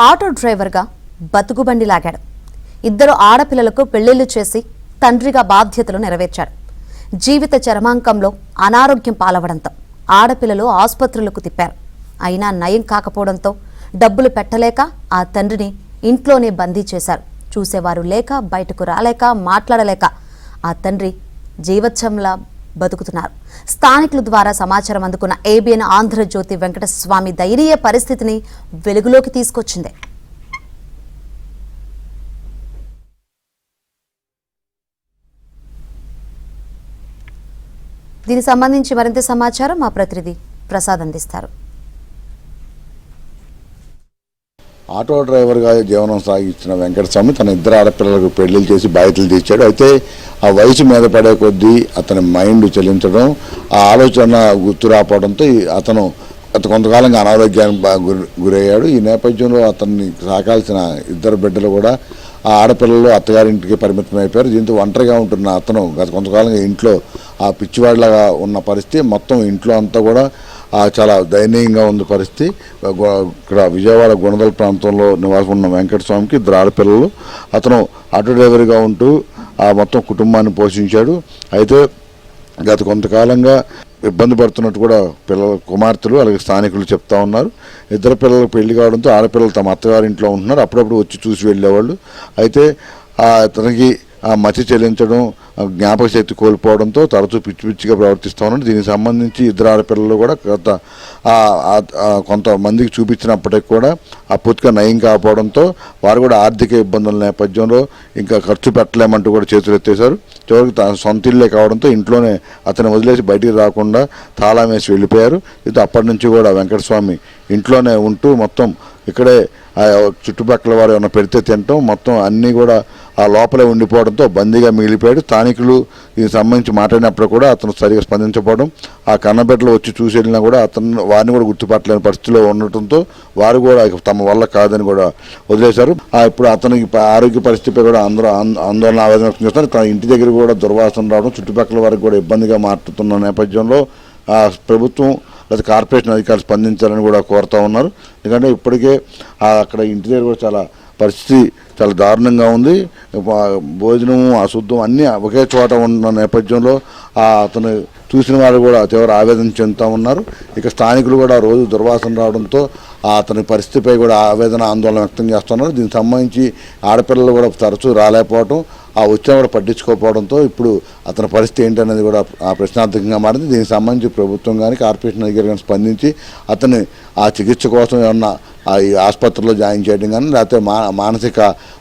Auto డ్రైవర్గా బతుకుబండి లాగాడు. ఇద్దరు ఆడపిల్లలకు పెళ్లిళ్లు చేసి తండ్రిగా బాధ్యతలు నెరవేర్చాడు. జీవిత చరమాంకంలో అనారోగ్యం పాలవడంతో ఆడపిల్లలు ఆసుపత్రులకు తిప్పారు. అయినా నయం కాకపోవడంతో డబ్బులు పెట్టలేక ఆ తండ్రిని ఇంట్లోనే బందీ చేశారు. చూసేవారు లేక, బయటకు రాలేక, మాట్లాడలేక ఆ తండ్రి జీవచ్చంలా బతుకుతున్నారు. స్థానికుల ద్వారా సమాచారం అందుకున్న ఏబిఎన్ ఆంధ్రజ్యోతి వెంకటస్వామి దయనీయ పరిస్థితిని వెలుగులోకి తీసుకొచ్చింది. దీనికి సంబంధించి మరింత సమాచారం మా ప్రతినిధి ప్రసాద్ అందిస్తారు. ఆటో డ్రైవర్గా జీవనం సాగించిన వెంకటస్వామి తన ఇద్దరు ఆడపిల్లలకు పెళ్లిళ్ళు చేసి బాధ్యతలు తీర్చాడు. అయితే ఆ వయసు మీద పడే కొద్దీ అతని మైండ్ చెల్లించడం, ఆ ఆలోచన గుర్తు రావడంతో అతను కొంతకాలంగా అనారోగ్యానికి గురయ్యాడు. ఈ నేపథ్యంలో అతన్ని సాకాల్సిన ఇద్దరు బిడ్డలు కూడా ఆ ఆడపిల్లలు అత్తగారింటికి పరిమితం అయిపోయారు. దీంతో ఒంటరిగా ఉంటున్న అతను గత కొంతకాలంగా ఇంట్లో ఆ పిచ్చివాడిలాగా ఉన్న పరిస్థితి. మొత్తం ఇంట్లో అంతా కూడా చాలా దయనీయంగా ఉంది పరిస్థితి. ఇక్కడ విజయవాడ గుణదల ప్రాంతంలో నివాసం ఉన్న వెంకటస్వామికి ఇద్దరు ఆడపిల్లలు. అతను ఆటో డ్రైవర్గా ఉంటూ ఆ మొత్తం కుటుంబాన్ని పోషించాడు. అయితే గత కొంతకాలంగా ఇబ్బంది పడుతున్నట్టు కూడా కుమార్తెలు అలాగే స్థానికులు చెప్తా ఉన్నారు. ఇద్దరు పిల్లలకు పెళ్లి కావడంతో ఆడపిల్లలు తమ అత్తగారింట్లో ఉంటున్నారు. అప్పుడప్పుడు వచ్చి చూసి వెళ్ళేవాళ్ళు. అయితే అతనికి మతి చెల్లించడం, జ్ఞాపక శక్తి కోల్పోవడంతో తరచూ పిచ్చి పిచ్చిగా ప్రవర్తిస్తూ ఉన్నాడు. దీనికి సంబంధించి ఇద్దరు ఆడపిల్లలు కూడా కొంతమందికి చూపించినప్పటికీ కూడా ఆ పూర్తిగా నయం కాకపోవడంతో వారు కూడా ఆర్థిక ఇబ్బందుల నేపథ్యంలో ఇంకా ఖర్చు పెట్టలేమంటూ కూడా చేతులు ఎత్తేశారు. చివరికి తన సొంత ఇల్లే కావడంతో ఇంట్లోనే అతను వదిలేసి బయటికి రాకుండా తాళం వేసి వెళ్ళిపోయారు. ఇది అప్పటి నుంచి కూడా వెంకటస్వామి ఇంట్లోనే ఉంటూ మొత్తం ఇక్కడే చుట్టుపక్కల వారు ఏమైనా పెడితే తినటం, మొత్తం అన్నీ కూడా ఆ లోపలే ఉండిపోవడంతో బందీగా మిగిలిపోయాడు. స్థానికులు దీనికి సంబంధించి మాట్లాడినప్పుడు కూడా అతను సరిగా స్పందించకపోవడం, ఆ కన్నబిడ్డలు వచ్చి చూసి వెళ్ళినా కూడా వారిని కూడా గుర్తుపట్టలేని పరిస్థితిలో ఉండటంతో వారు కూడా తమ వల్ల కాదని కూడా వదిలేశారు. ఇప్పుడు అతనికి ఆరోగ్య పరిస్థితిపై కూడా అందరూ ఆందోళన ఆవేదన వ్యక్తం చేస్తారు. తన ఇంటి దగ్గర కూడా దుర్వాసన రావడం చుట్టుపక్కల వారికి కూడా ఇబ్బందిగా మారుతున్న నేపథ్యంలో ప్రభుత్వం లేదా కార్పొరేషన్ అధికారులు స్పందించాలని కూడా కోరుతూ ఉన్నారు. ఎందుకంటే ఇప్పటికే అక్కడ ఇంటి దగ్గర కూడా చాలా పరిస్థితి చాలా దారుణంగా ఉంది. భోజనం, అశుద్ధం అన్నీ ఒకే చోట ఉన్న నేపథ్యంలో అతను చూసిన వారు కూడా తీవ్ర ఆవేదన చెందుతూ ఉన్నారు. ఇక స్థానికులు కూడా రోజు దుర్వాసన రావడంతో అతని పరిస్థితిపై కూడా ఆవేదన, ఆందోళన వ్యక్తం చేస్తున్నారు. దీనికి సంబంధించి ఆడపిల్లలు కూడా తరచూ రాలేకపోవడం, వచ్చినా కూడా పట్టించుకోకపోవడంతో ఇప్పుడు అతని పరిస్థితి ఏంటనేది కూడా ప్రశ్నార్థకంగా మారింది. దీనికి సంబంధించి ప్రభుత్వం కానీ కార్పొరేషన్ అధికారులు కానీ స్పందించి అతన్ని ఆ చికిత్స కోసం ఏమన్నా ఈ ఆసుపత్రిలో జాయిన్ చేయడం కానీ, లేకపోతే మానసిక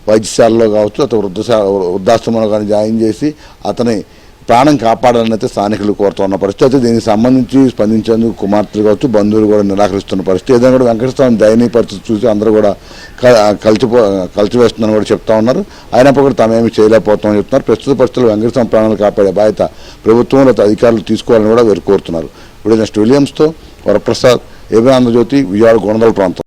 వైద్యశాలలో కావచ్చు, లేకపోతే వృద్ధాశ్రమంలో కానీ జాయిన్ చేసి అతని ప్రాణం కాపాడాలని అయితే స్థానికులు కోరుతున్న పరిస్థితి. అయితే దీనికి సంబంధించి స్పందించేందుకు కుమార్తెలు కావచ్చు, బంధువులు కూడా నిరాకరిస్తున్న పరిస్థితి. ఏదైనా కూడా వెంకటస్వామి దయనీయ పరిస్థితి చూసి అందరూ కూడా కలిసివేస్తుందని కూడా చెప్తా ఉన్నారు. అయినప్పుడు కూడా తామేమి చేయలేకపోతామని చెప్తున్నారు. ప్రస్తుత పరిస్థితుల్లో వెంకటస్వామి ప్రాణాలు కాపాడే బాధ్యత ప్రభుత్వం లేదా అధికారులు తీసుకోవాలని కూడా వీరు కోరుతున్నారు. ఇప్పుడు నెక్స్ట్ విలియమ్స్తో వరప్రసాద్, ఏబిఎన్ ఆంధ్రజ్యోతి, విజయవాడ గుణదల ప్రాంతం.